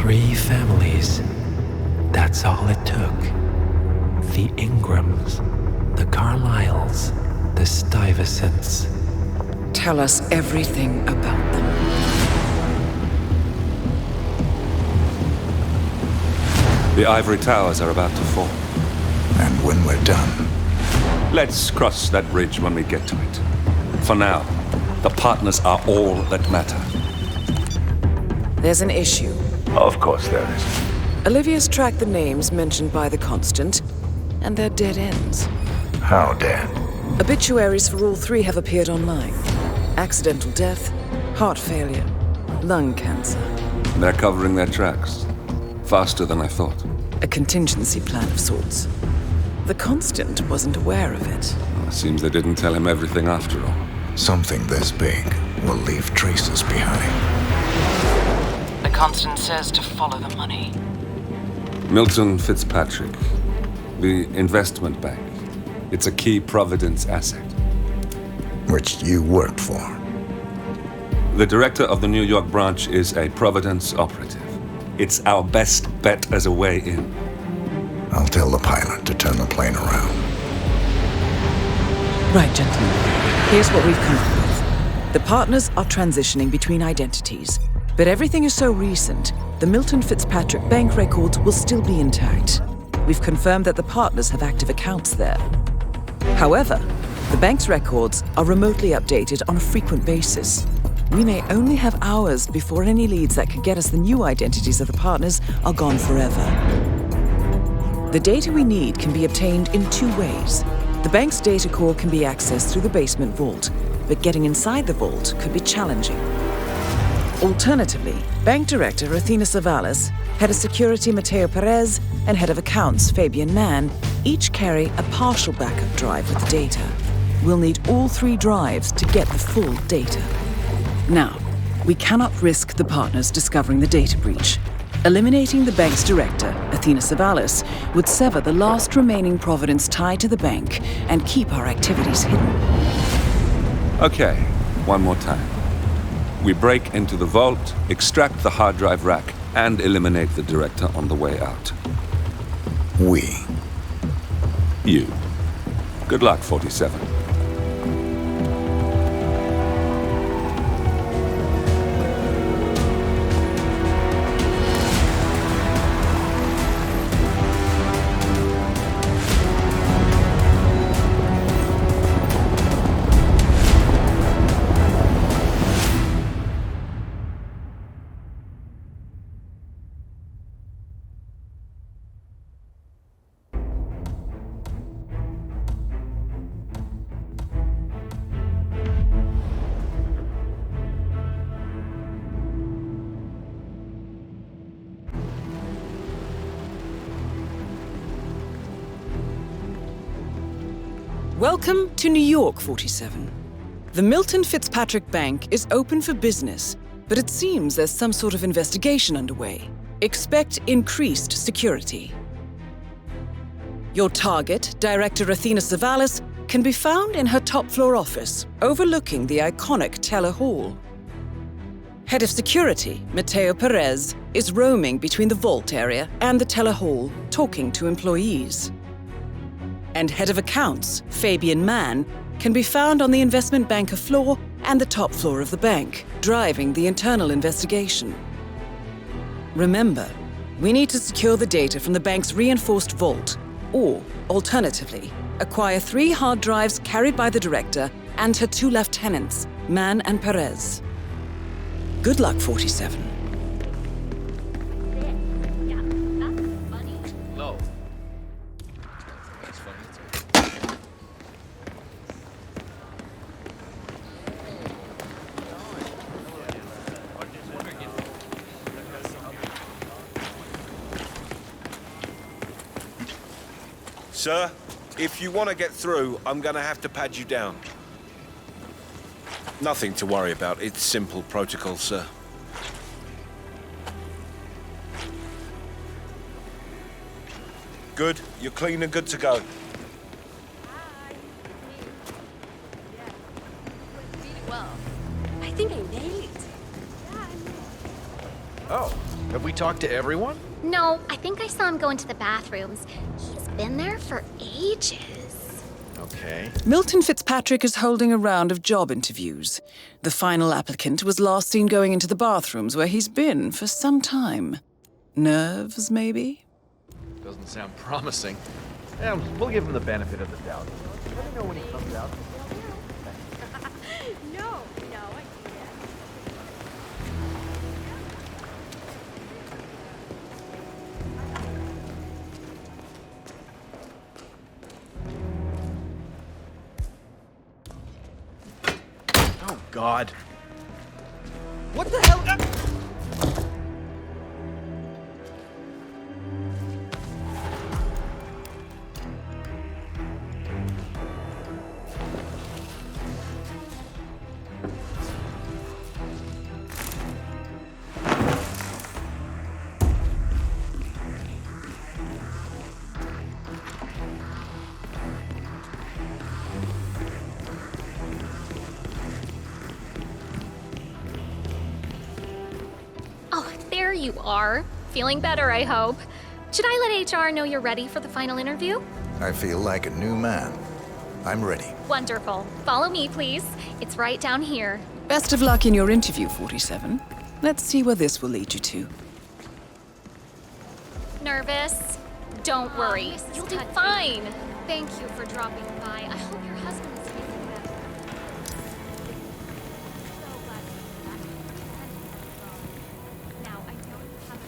3 families. That's all it took. The Ingrams, the Carlyles, the Stuyvesants. Tell us everything about them. The ivory towers are about to fall. And when we're done... Let's cross that bridge when we get to it. For now, the partners are all that matter. There's an issue. Of course there is. Olivia's tracked the names mentioned by the Constant, and they're dead ends. How dead? Obituaries for all 3 have appeared online. Accidental death, heart failure, lung cancer. They're covering their tracks. Faster than I thought. A contingency plan of sorts. The Constant wasn't aware of it. Well, seems they didn't tell him everything after all. Something this big will leave traces behind. The Constant says to follow the money. Milton Fitzpatrick, the investment bank. It's a key Providence asset. Which you worked for. The director of the New York branch is a Providence operative. It's our best bet as a way in. I'll tell the pilot to turn the plane around. Right, gentlemen. Here's what we've come up with. The partners are transitioning between identities, but everything is so recent, the Milton Fitzpatrick bank records will still be intact. We've confirmed that the partners have active accounts there. However, the bank's records are remotely updated on a frequent basis. We may only have hours before any leads that could get us the new identities of the partners are gone forever. The data we need can be obtained in 2 ways. The bank's data core can be accessed through the basement vault, but getting inside the vault could be challenging. Alternatively, Bank Director Athena Savalas, Head of Security Mateo Perez, and Head of Accounts Fabian Mann each carry a partial backup drive with the data. We'll need all 3 drives to get the full data. Now, we cannot risk the partners discovering the data breach. Eliminating the bank's director, Athena Savalas, would sever the last remaining Providence tie to the bank and keep our activities hidden. Okay, one more time. We break into the vault, extract the hard drive rack, and eliminate the director on the way out. We. You. Good luck, 47. Welcome to New York, 47. The Milton Fitzpatrick Bank is open for business, but it seems there's some sort of investigation underway. Expect increased security. Your target, Director Athena Savalas, can be found in her top-floor office, overlooking the iconic Teller Hall. Head of Security, Mateo Perez, is roaming between the vault area and the Teller Hall, talking to employees. And Head of Accounts, Fabian Mann, can be found on the investment banker floor and the top floor of the bank, driving the internal investigation. Remember, we need to secure the data from the bank's reinforced vault, or, alternatively, acquire 3 hard drives carried by the director and her 2 lieutenants, Mann and Perez. Good luck, 47. Sir, if you want to get through, I'm going to have to pad you down. Nothing to worry about. It's simple protocol, sir. Good. You're clean and good to go. Really well. I think I nailed it. Oh, have we talked to everyone? No, I think I saw him go into the bathrooms. He's been there for ages. Okay. Milton Fitzpatrick is holding a round of job interviews. The final applicant was last seen going into the bathrooms where he's been for some time. Nerves, maybe? Doesn't sound promising. Yeah, we'll give him the benefit of the doubt. Let me know when he comes out. Oh, God. What the hell? Oh, there you are. Feeling better, I hope. Should I let HR know you're ready for the final interview? I feel like a new man. I'm ready. Wonderful. Follow me, please. It's right down here. Best of luck in your interview, 47. Let's see where this will lead you to. Nervous? Don't worry. You'll do fine. Thank you for dropping by. I hope your husband is feeling better. So glad to see that. Now, I know you have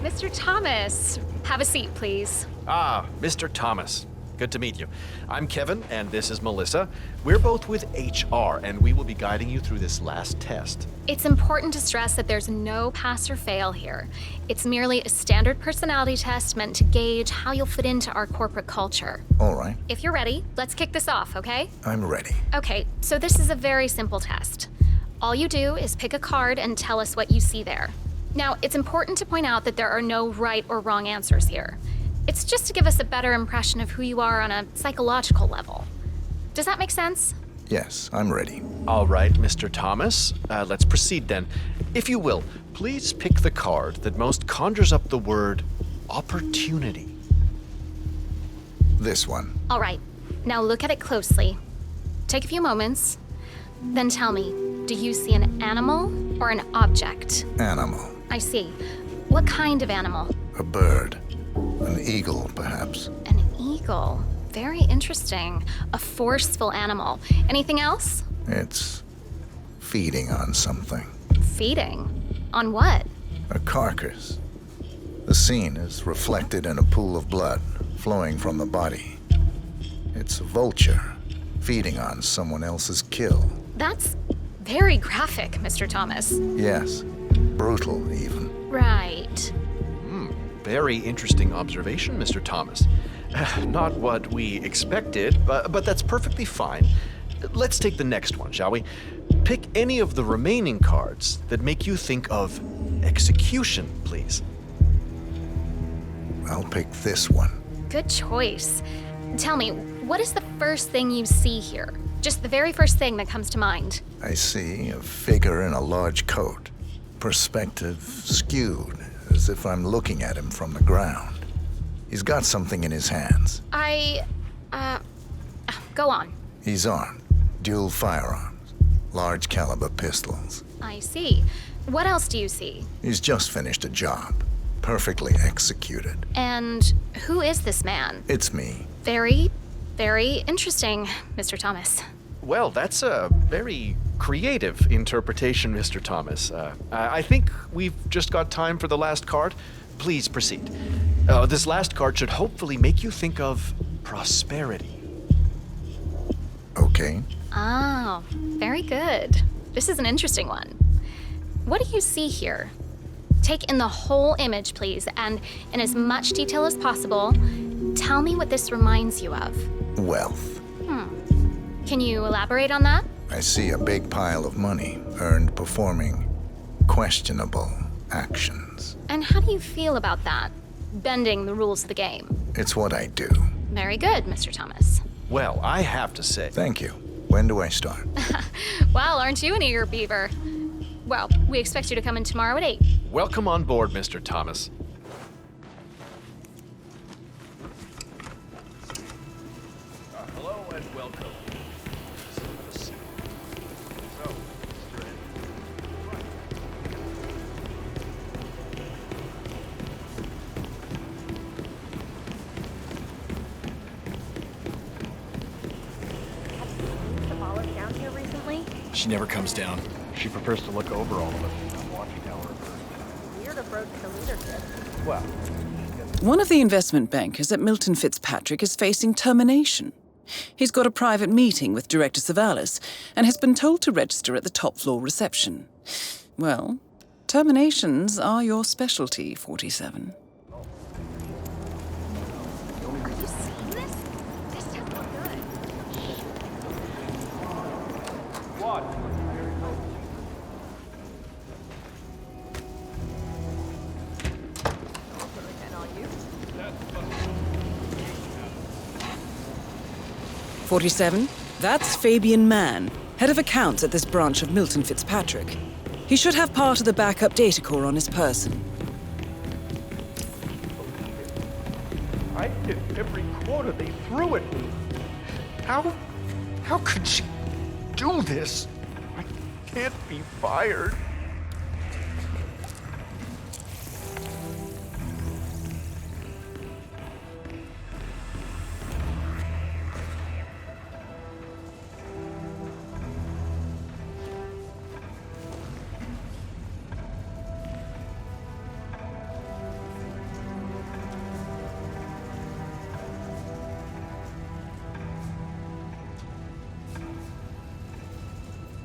Mr. Thomas, have a seat, please. Ah, Mr. Thomas. Good to meet you. I'm Kevin, and this is Melissa. We're both with HR, and we will be guiding you through this last test. It's important to stress that there's no pass or fail here. It's merely a standard personality test meant to gauge how you'll fit into our corporate culture. All right, If you're ready, let's kick this off, okay? I'm ready. Okay, so this is a very simple test. All you do is pick a card and tell us what you see there. Now, it's important to point out that there are no right or wrong answers here. It's just to give us a better impression of who you are on a psychological level. Does that make sense? Yes, I'm ready. All right, Mr. Thomas. Let's proceed then. If you will, please pick the card that most conjures up the word opportunity. This one. All right, now look at it closely. Take a few moments, then tell me, do you see an animal or an object? Animal. I see. What kind of animal? A bird. An eagle, perhaps. An eagle. Very interesting. A forceful animal. Anything else? It's feeding on something. Feeding. On what? A carcass. The scene is reflected in a pool of blood flowing from the body. It's a vulture feeding on someone else's kill. That's very graphic, Mr. Thomas. Yes, brutal even. Right. Very interesting observation, Mr. Thomas. Not what we expected, but that's perfectly fine. Let's take the next one, shall we? Pick any of the remaining cards that make you think of execution, please. I'll pick this one. Good choice. Tell me, what is the first thing you see here? Just the very first thing that comes to mind. I see a figure in a large coat, perspective skewed, as if I'm looking at him from the ground. He's got something in his hands. Go on. He's armed, dual firearms, large caliber pistols. I see. What else do you see? He's just finished a job, perfectly executed. And who is this man? It's me. Very, very interesting, Mr. Thomas. Well, that's a very creative interpretation, Mr. Thomas. I think we've just got time for the last card. Please proceed. This last card should hopefully make you think of prosperity. Okay. Oh, very good. This is an interesting one. What do you see here? Take in the whole image, please, and in as much detail as possible, tell me what this reminds you of. Wealth. Can you elaborate on that? I see a big pile of money earned performing questionable actions. And how do you feel about that? Bending the rules of the game. It's what I do. Very good, Mr. Thomas. Well, I have to say, Thank you. When do I start? Well, aren't you an eager beaver? Well, we expect you to come in tomorrow at 8. Welcome on board, Mr. Thomas. Hello and welcome. Down here recently? She never comes down. She prefers to look over all of us from the watching tower of her. Weird approach to leadership. Well, One of the investment bankers at Milton Fitzpatrick is facing termination. He's got a private meeting with Director Savalas and has been told to register at the top floor reception. Well, terminations are your specialty, 47. Are you seeing this? This doesn't look good. What? 47? That's Fabian Mann, head of accounts at this branch of Milton Fitzpatrick. He should have part of the backup data core on his person. I hit every quota they threw at me. How could she do this? I can't be fired.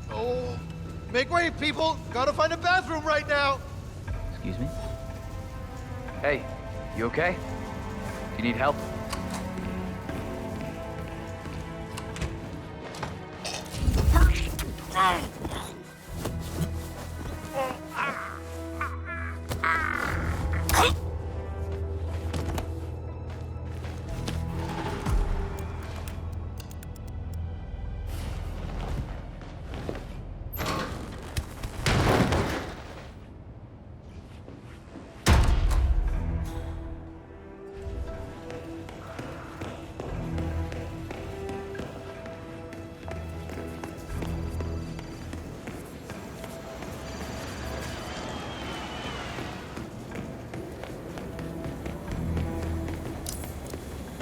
Oh, make way, people! Gotta find a bathroom right now! Excuse me? Hey, you okay? Do you need help?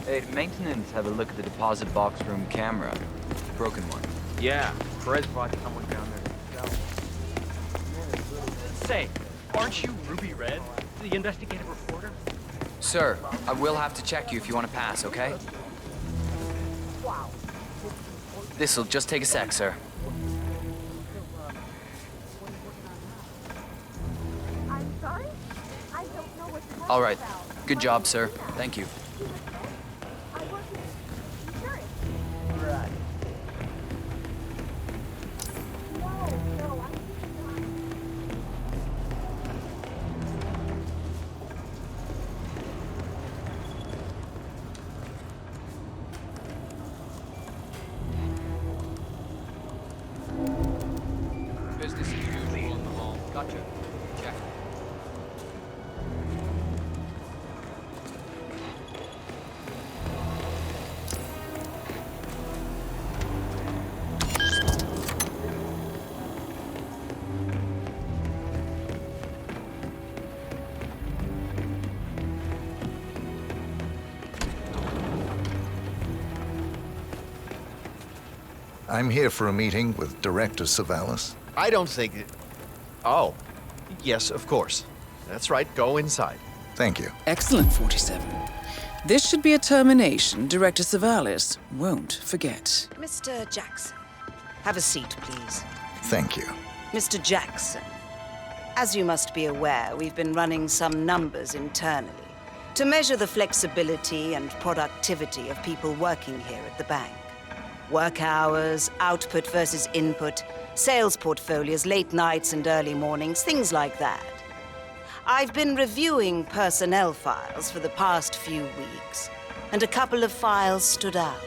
Hey, maintenance, have a look at the deposit box room camera. Broken one. Yeah, Perez brought someone down there. Say, aren't you Ruby Red, the investigative reporter? Sir, I will have to check you if you want to pass, okay? This'll just take a sec, sir. I'm sorry? I don't know what you're talking All right. about. Good job, sir. Thank you. I work in insurance. Right. No, I'm Business as usual in the hall. Gotcha. Check. I'm here for a meeting with Director Savalas. I don't think it... Oh, yes, of course. That's right, go inside. Thank you. Excellent, 47. This should be a termination Director Savalas won't forget. Mr. Jackson, have a seat, please. Thank you. Mr. Jackson, as you must be aware, we've been running some numbers internally to measure the flexibility and productivity of people working here at the bank. Work hours, output versus input, sales portfolios, late nights and early mornings, things like that. I've been reviewing personnel files for the past few weeks, and a couple of files stood out.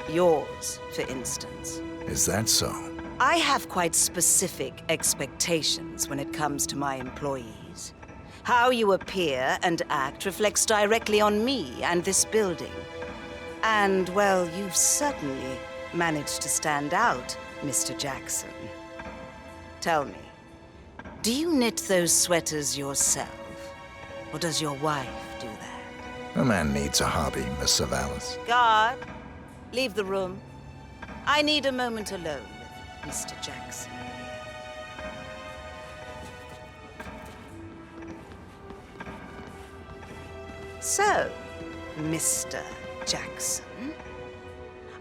Yours, for instance. Is that so? I have quite specific expectations when it comes to my employees. How you appear and act reflects directly on me and this building. And, well, you've certainly managed to stand out, Mr. Jackson. Tell me, do you knit those sweaters yourself? Or does your wife do that? A man needs a hobby, Miss Savalas. Guard, leave the room. I need a moment alone with Mr. Jackson. So, Mr. Jackson,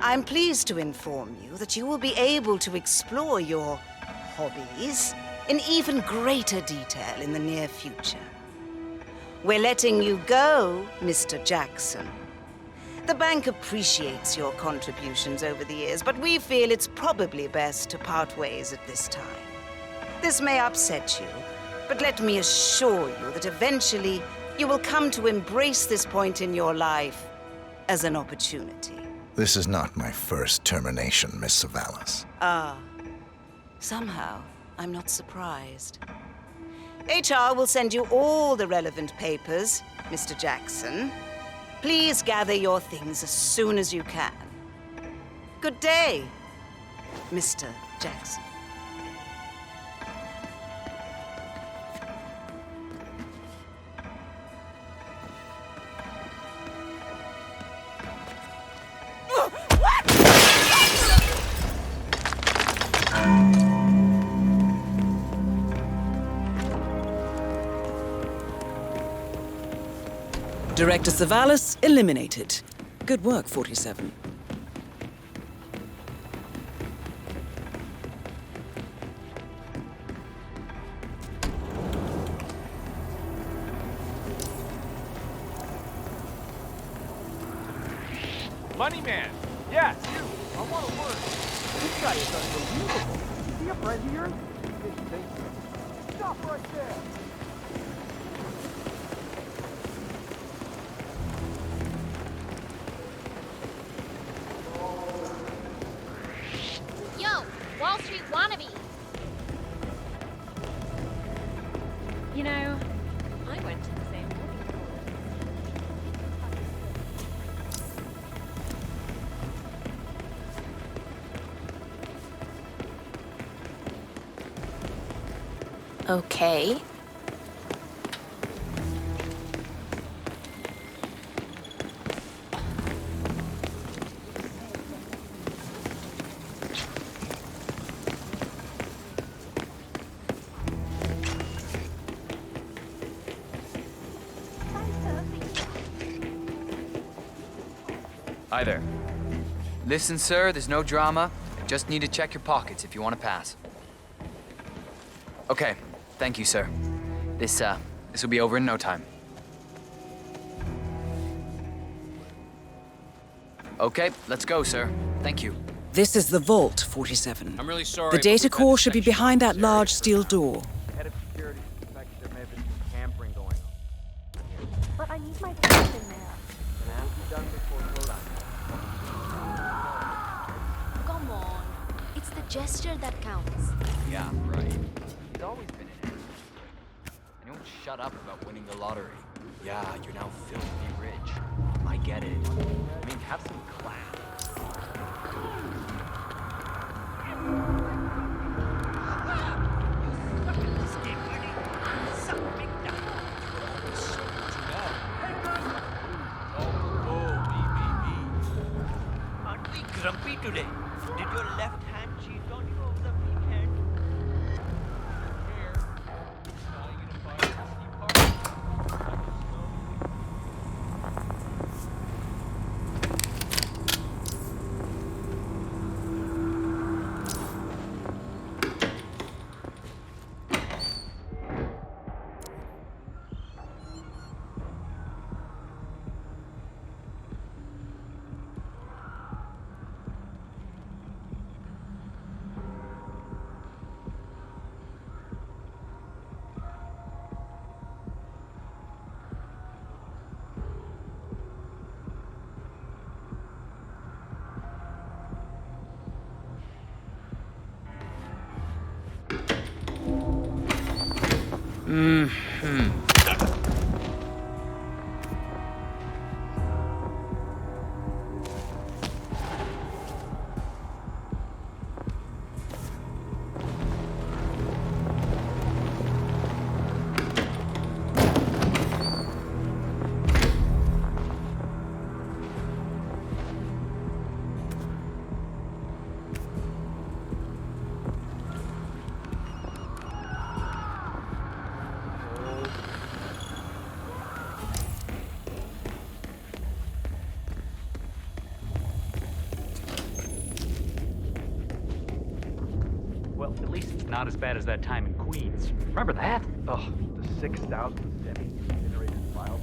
I'm pleased to inform you that you will be able to explore your hobbies in even greater detail in the near future. We're letting you go, Mr. Jackson. The bank appreciates your contributions over the years, but we feel it's probably best to part ways at this time. This may upset you, but let me assure you that eventually you will come to embrace this point in your life as an opportunity. This is not my first termination, Miss Savalas. Ah, somehow I'm not surprised. HR will send you all the relevant papers, Mr. Jackson. Please gather your things as soon as you can. Good day, Mr. Jackson. Director Savalas eliminated. Good work, 47. Money man! Yes, you! I want a word. This guy is unbelievable. Is he a friend of yours? Didn't think so. Stop right there! Yo, Wall Street wannabe. You know, I went to the same morning. Okay. Hi there. Listen, sir, there's no drama. Just need to check your pockets if you want to pass. Okay, thank you, sir. This will be over in no time. Okay, let's go, sir. Thank you. This is the vault, 47. I'm really sorry. The data core should be behind that large steel door. Head of security suspects there may have been some tampering going on. But I need my place in there. It will be done before close. Come on. It's the gesture that counts. Yeah, right. He's always been in it. And don't shut up about winning the lottery. Yeah, you're now filthy rich. I get it. I mean, have some class. Aren't we grumpy today? Did your left hand cheat on you over the weekend? Well, at least it's not as bad as that time in Queens. Remember that? Oh, the 6,000 semi-generated files.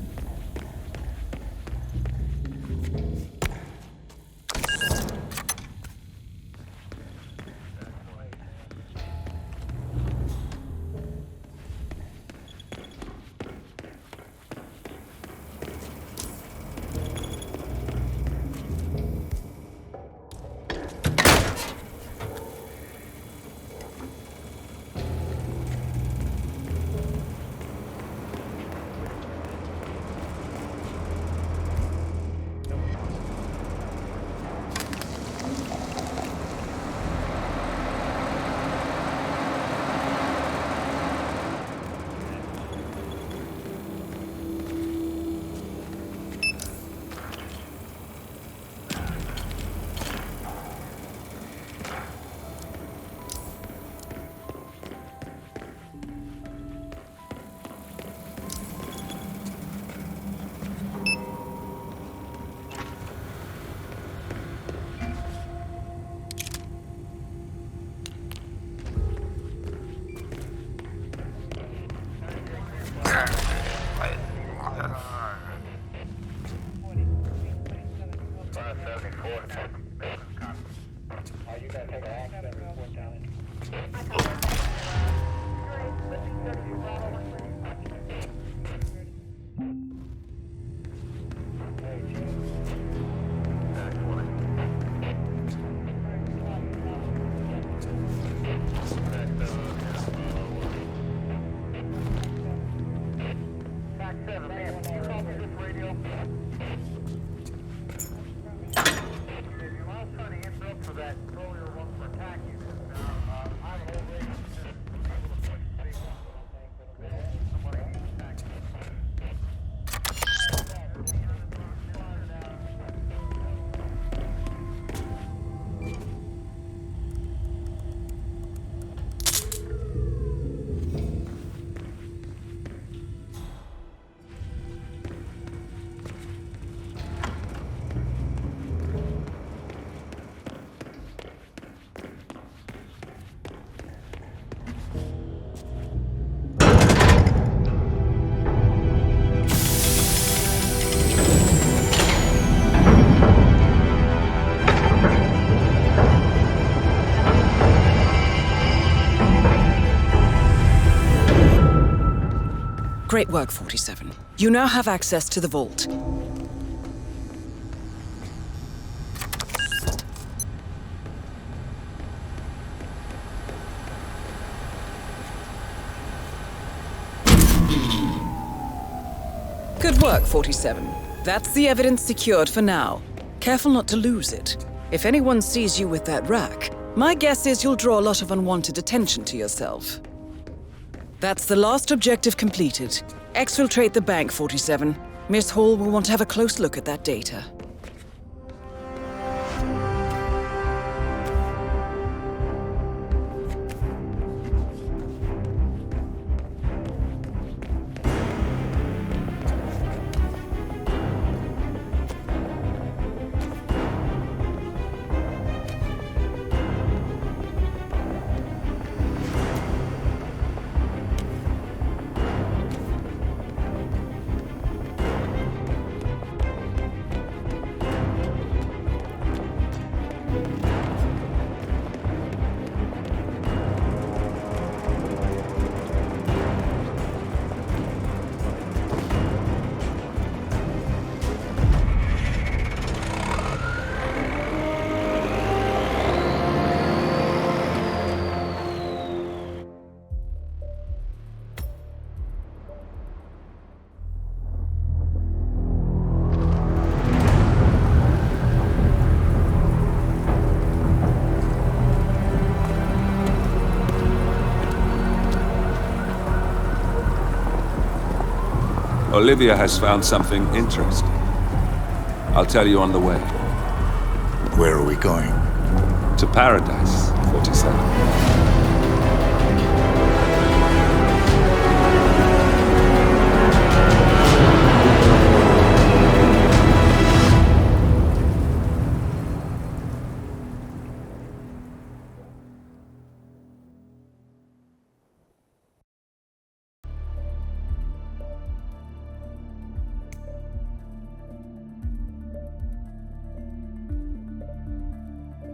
Great work, 47. You now have access to the vault. Good work, 47. That's the evidence secured for now. Careful not to lose it. If anyone sees you with that rack, my guess is you'll draw a lot of unwanted attention to yourself. That's the last objective completed. Exfiltrate the bank, 47. Miss Hall will want to have a close look at that data. Olivia has found something interesting. I'll tell you on the way. Where are we going? To paradise, 47.